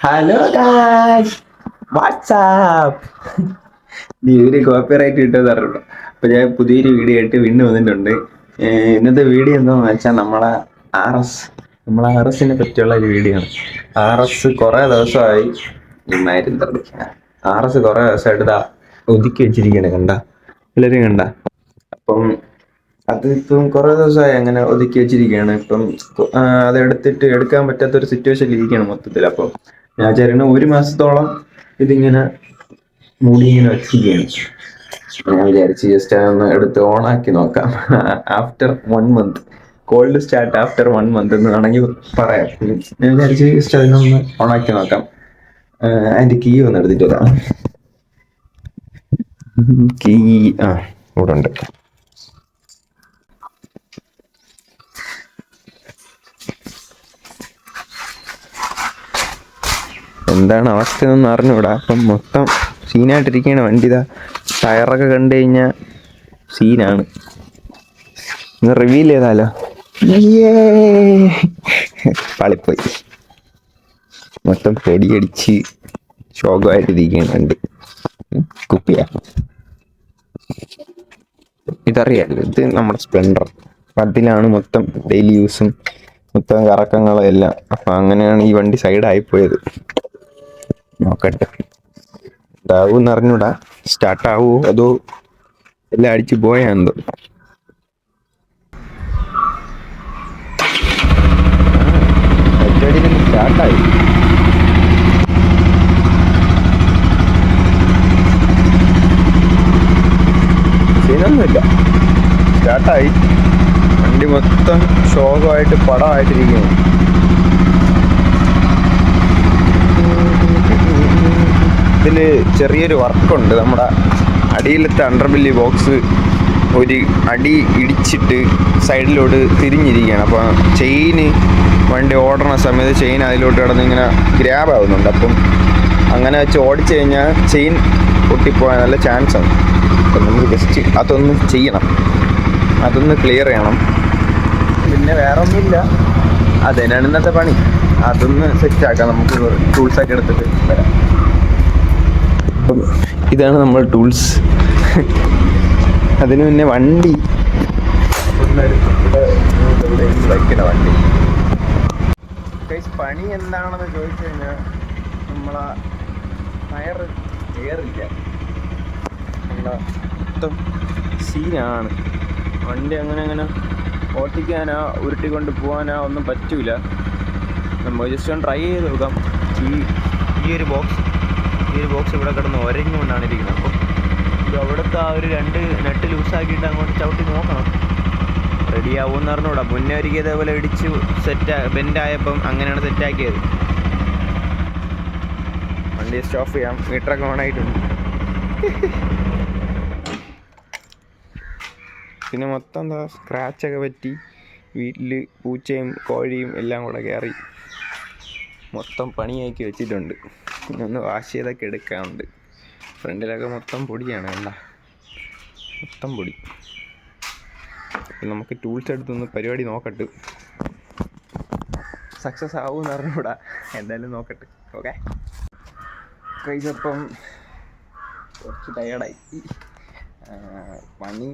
Hello guys, WhatsApp. നീ ഒരു copyright കിട്ടുമെന്ന് അറിഞ്ഞു. അപ്പൊ ഞാൻ പുതിയൊരു വീഡിയോ ആയിട്ട് വീണ്ടും വന്നിട്ടുണ്ട്. ഇന്നത്തെ വീഡിയോ എന്താണെന്ന് വെച്ചാൽ നമ്മളെ ആർ എസിനെ പറ്റിയുള്ള ഒരു വീഡിയോ ആണ്. ആർ എസ് കുറെ ദിവസമായി ആർ എസ് കുറെ ദിവസമായിട്ട് ഇതാ ഒതുക്കി വെച്ചിരിക്കണേ, കണ്ട എല്ലാവരും കണ്ട. അപ്പം അതിപ്പം കുറെ ദിവസമായി അങ്ങനെ ഒതുക്കി വെച്ചിരിക്കുകയാണ്. ഇപ്പം അതെടുത്തിട്ട് എടുക്കാൻ പറ്റാത്തൊരു സിറ്റുവേഷനിൽ ഇരിക്കുകയാണ് മൊത്തത്തിൽ. അപ്പം ഞാൻ വിചാരിക്കണ ഒരു മാസത്തോളം ഇതിങ്ങനെ മൂടി ഇങ്ങനെ വെച്ചിരിക്കുകയാണ്. ഞാൻ വിചാരിച്ച് ജസ്റ്റ് ഒന്ന് എടുത്ത് ഓണാക്കി നോക്കാം. After 1 month, called start after 1 month എന്ന് വേണമെങ്കിൽ പറയാം. ഞാൻ വിചാരിച്ച് ജസ്റ്റ് അതിനൊന്ന് ഓണാക്കി നോക്കാം. അതിന്റെ കീ ഒന്ന് എടുത്തിട്ട് വരാം. കീ ഇവിടെ ഉണ്ട്. എന്താണ് അവസ്ഥയെന്നൊന്നും അറിഞ്ഞൂടാ. അപ്പം മൊത്തം സീനായിട്ടിരിക്കുകയാണ് വണ്ടി. ഇതാ ടയറൊക്കെ കണ്ടു കഴിഞ്ഞാൽ സീനാണ്. ഇന്ന് റിവീൽ ചെയ്താലോ? പാളിപ്പോയി. മൊത്തം പൊടിയടിച്ച് ശോകമായിട്ടിരിക്കുകയാണ് വണ്ടി. കുപ്പിയാ. ഇതറിയാലോ, ഇത് നമ്മുടെ സ്പ്ലെൻഡർ. അതിലാണ് മൊത്തം ഡെയിലി യൂസും മൊത്തം കറക്കങ്ങളും എല്ലാം. അപ്പം അങ്ങനെയാണ് ഈ വണ്ടി സൈഡായിപ്പോയത്. നോക്കട്ടെ ഇതാവും അറിഞ്ഞൂടാ. സ്റ്റാർട്ടാവോ അതോ എല്ലാം അടിച്ച് പോയാന്തോ. സ്റ്റാർട്ടായി. സീനൊന്നുമില്ല, സ്റ്റാർട്ടായി. വണ്ടി മൊത്തം ശോകമായിട്ട് പടമായിട്ടിരിക്കുന്നു. ഇതിൽ ചെറിയൊരു വർക്കുണ്ട്. നമ്മുടെ അടിയിലത്തെ അണ്ടർബെല്ലി ബോക്സ് ഒരു അടി ഇടിച്ചിട്ട് സൈഡിലോട്ട് തിരിഞ്ഞിരിക്കുകയാണ്. അപ്പോൾ ചെയിന് വണ്ടി ഓടണ സമയത്ത് ചെയിൻ അതിലോട്ട് കിടന്ന് ഇങ്ങനെ ഗ്രാബ് ആവുന്നുണ്ട്. അപ്പം അങ്ങനെ വെച്ച് ഓടിച്ചു കഴിഞ്ഞാൽ ചെയിൻ പൊട്ടിപ്പോകാൻ നല്ല ചാൻസ് ആണ്. അപ്പം നമുക്ക് ജസ്റ്റ് അതൊന്ന് ചെയ്യണം, അതൊന്ന് ക്ലിയർ ചെയ്യണം. പിന്നെ വേറെ ഒന്നുമില്ല, അതിനാണ് ഇന്നത്തെ പണി. അതൊന്ന് സെറ്റാക്കാം. നമുക്ക് ടൂൾസൊക്കെ എടുത്തിട്ട് വരാം. അപ്പം ഇതാണ് നമ്മൾ ടൂൾസ്. അതിന് മുന്നേ വണ്ടി വയ്ക്കണ വണ്ടി. പണി എന്താണെന്ന് ചോദിച്ചു കഴിഞ്ഞാൽ നമ്മളാ ടയർ എയറില്ല. നമ്മളെ മൊത്തം സീനാണ്. വണ്ടി അങ്ങനെ ഓട്ടിക്കാനോ ഉരുട്ടിക്കൊണ്ട് പോകാനോ ഒന്നും പറ്റൂല. നമ്മൾ ജസ്റ്റ് ഒന്ന് ട്രൈ ചെയ്ത് നോക്കാം. ഈ ഒരു ബോക്സ് ഇവിടെ കിടന്ന് ഒരഞ്ഞുകൊണ്ടാണ് ഇരിക്കുന്നത്. അപ്പോൾ ഇത് അവിടുത്തെ ആ ഒരു 2 നട്ട് ലൂസാക്കിയിട്ട് അങ്ങോട്ട് ചവിട്ടി നോക്കണം. റെഡി ആവുമെന്ന് അറിഞ്ഞൂടാ. മുന്നേ ഒരിക്കൽ ഇതേപോലെ ഇടിച്ച് ബെൻഡായപ്പം അങ്ങനെയാണ് സെറ്റാക്കിയത്. വണ്ടി സ്റ്റോപ്പ് ചെയ്യാം. മീറ്ററൊക്കെ ഓണായിട്ടുണ്ട്. പിന്നെ മൊത്തം എന്താ സ്ക്രാച്ചൊക്കെ പറ്റി വീട്ടിൽ പൂച്ചയും കോഴിയും എല്ലാം കൂടെ കയറി മൊത്തം പണിയാക്കി വെച്ചിട്ടുണ്ട്. ഒന്ന് വാഷ് ചെയ്തൊക്കെ എടുക്കാറുണ്ട്. ഫ്രണ്ടിലൊക്കെ മൊത്തം പൊടിയാണ്, കണ്ട മൊത്തം പൊടി. നമുക്ക് ടൂൾസ് എടുത്തൊന്ന് പരിപാടി നോക്കട്ടെ. സക്സസ് ആവുമെന്ന് അറിഞ്ഞൂടാ, എന്തായാലും നോക്കട്ടെ. ഓക്കെ കഴിച്ചപ്പം കുറച്ച് ടയേർഡായി. പണി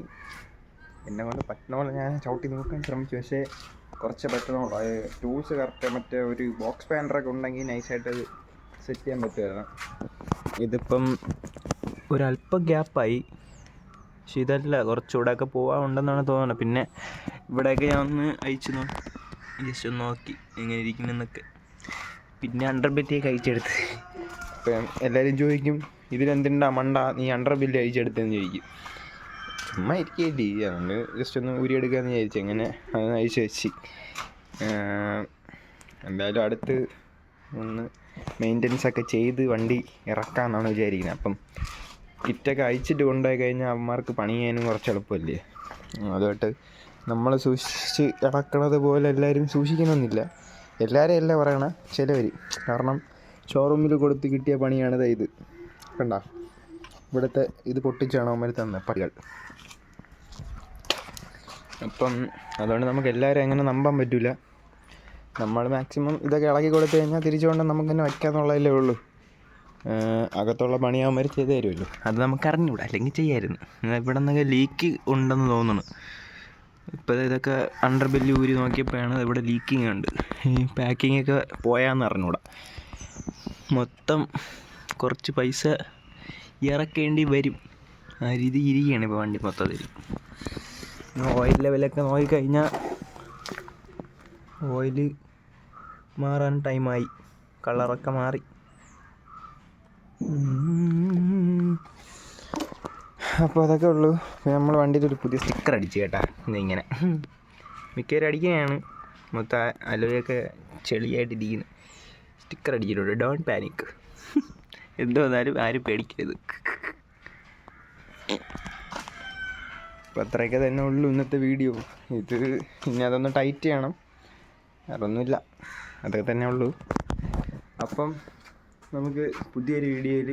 എന്നെ കൊണ്ട് പറ്റുന്ന പോലെ ഞാൻ ചവിട്ടി നോക്കാൻ ശ്രമിച്ചു. പക്ഷേ കുറച്ച് പറ്റുന്നുള്ളൂ. ടൂൾസ് കറക്റ്റ് മറ്റേ ഒരു ബോക്സ് പാൻഡറൊക്കെ ഉണ്ടെങ്കിൽ നൈസായിട്ട് അത് സെറ്റ് ചെയ്യാൻ പറ്റുമായിരുന്നു. ഇതിപ്പം ഒരല്പം ഗ്യാപ്പായി. പക്ഷെ ഇതല്ല, കുറച്ചുകൂടെയൊക്കെ പോകാനുണ്ടെന്നാണ് തോന്നുന്നത്. പിന്നെ ഇവിടെയൊക്കെ ഞാൻ ഒന്ന് ജസ്റ്റ് ഒന്ന് നോക്കി എങ്ങനെ ഇരിക്കുന്നതെന്നൊക്കെ. പിന്നെ അണ്ടർബെല്ലിയൊക്കെ അയച്ചെടുത്ത്. ഇപ്പം എല്ലാവരും ചോദിക്കും, ഇതിലെന്തിണ്ടാ മണ്ട നീ അണ്ടർബെല്ലി അയച്ചെടുത്തെന്ന് ചോദിക്കും. ചുമ്മാ ഇരിക്കുകയല്ലേ, അതുകൊണ്ട് ജസ്റ്റ് ഒന്ന് ഊരിയെടുക്കാമെന്ന് വിചാരിച്ചു. അങ്ങനെ അത് അയച്ചു വെച്ച്. എന്തായാലും അടുത്ത് ഒന്ന് മെയിൻ്റനൻസൊക്കെ ചെയ്ത് വണ്ടി ഇറക്കാമെന്നാണ് വിചാരിക്കുന്നത്. അപ്പം കിറ്റൊക്കെ അയച്ചിട്ട് കൊണ്ടുപോയി കഴിഞ്ഞാൽ അവന്മാർക്ക് പണി ചെയ്യാനും കുറച്ച് എളുപ്പമല്ലേ. അതുമായിട്ട് നമ്മൾ സൂക്ഷിച്ച് ഇറക്കണത് പോലെ എല്ലാവരും സൂക്ഷിക്കണമെന്നില്ല. എല്ലാവരും അല്ല പറയണ, ചിലവർ. കാരണം ഷോറൂമിൽ കൊടുത്ത് കിട്ടിയ പണിയാണിത്. ഇത് കണ്ട, ഇവിടുത്തെ ഇത് പൊട്ടിച്ചാണ് അവന്മാർ തന്നെ പണികൾ. അപ്പം അതുകൊണ്ട് നമുക്ക് എല്ലാവരും അങ്ങനെ നമ്പാൻ പറ്റില്ല. നമ്മൾ മാക്സിമം ഇതൊക്കെ ഇളക്കി കൊടുത്തു കഴിഞ്ഞാൽ തിരിച്ചു കൊണ്ട് നമുക്ക് തന്നെ വയ്ക്കാമെന്നുള്ളതല്ലേ ഉള്ളൂ. അകത്തുള്ള പണിയാകുമ്പോൾ ചെയ്ത് തരുമല്ലോ. അത് നമുക്ക് അറിഞ്ഞൂടാ, അല്ലെങ്കിൽ ചെയ്യാമായിരുന്നു. ഇവിടെ നിന്നൊക്കെ ലീക്ക് ഉണ്ടെന്ന് തോന്നുന്നു. ഇപ്പോൾ ഇതൊക്കെ അണ്ടർ ബെല്ല് ഊരി നോക്കിയപ്പോഴാണ് ഇവിടെ ലീക്കിങ് ഉണ്ട്. ഈ പാക്കിങ്ങൊക്കെ പോയാന്ന് അറിഞ്ഞൂടാ. മൊത്തം കുറച്ച് പൈസ ഇറക്കേണ്ടി വരും. ആ രീതി ഇരിക്കുകയാണ് ഇപ്പോൾ വണ്ടി മൊത്തത്തിൽ. ഓയിൽ ലെവലൊക്കെ നോക്കിക്കഴിഞ്ഞാൽ ഓയിൽ മാറാൻ ടൈമായി, കളറൊക്കെ മാറി. അപ്പോൾ അതൊക്കെ ഉള്ളൂ. നമ്മൾ വണ്ടിയിൽ ഒരു പുതിയ സ്റ്റിക്കർ അടിച്ചു കേട്ടാ. ഇങ്ങനെ മിക്കവരും അടിക്കുന്നതാണ്. മൊത്തം അലോയൊക്കെ ചെളിയായിട്ടിരിക്കുന്നു. സ്റ്റിക്കർ അടിച്ചിട്ടുണ്ട്, ഡോണ്ട് പാനിക്. എന്തോ വന്നാലും ആരും പേടിക്കരുത്. അപ്പോൾ അത്രയൊക്കെ തന്നെ ഉള്ളൂ ഇന്നത്തെ വീഡിയോ. ഇനി അതൊന്ന് ടൈറ്റ് ചെയ്യണം, വേറൊന്നുമില്ല. അതൊക്കെ തന്നെ ഉള്ളൂ. അപ്പം നമുക്ക് പുതിയൊരു വീഡിയോയിൽ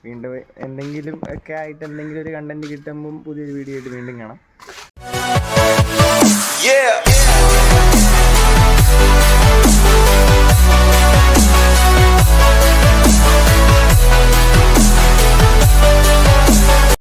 വീണ്ടും എന്തെങ്കിലും ഒക്കെ ആയിട്ട് എന്തെങ്കിലും ഒരു കണ്ടൻറ്റ് കിട്ടുമ്പം പുതിയൊരു വീഡിയോ ആയിട്ട് വീണ്ടും കാണാം.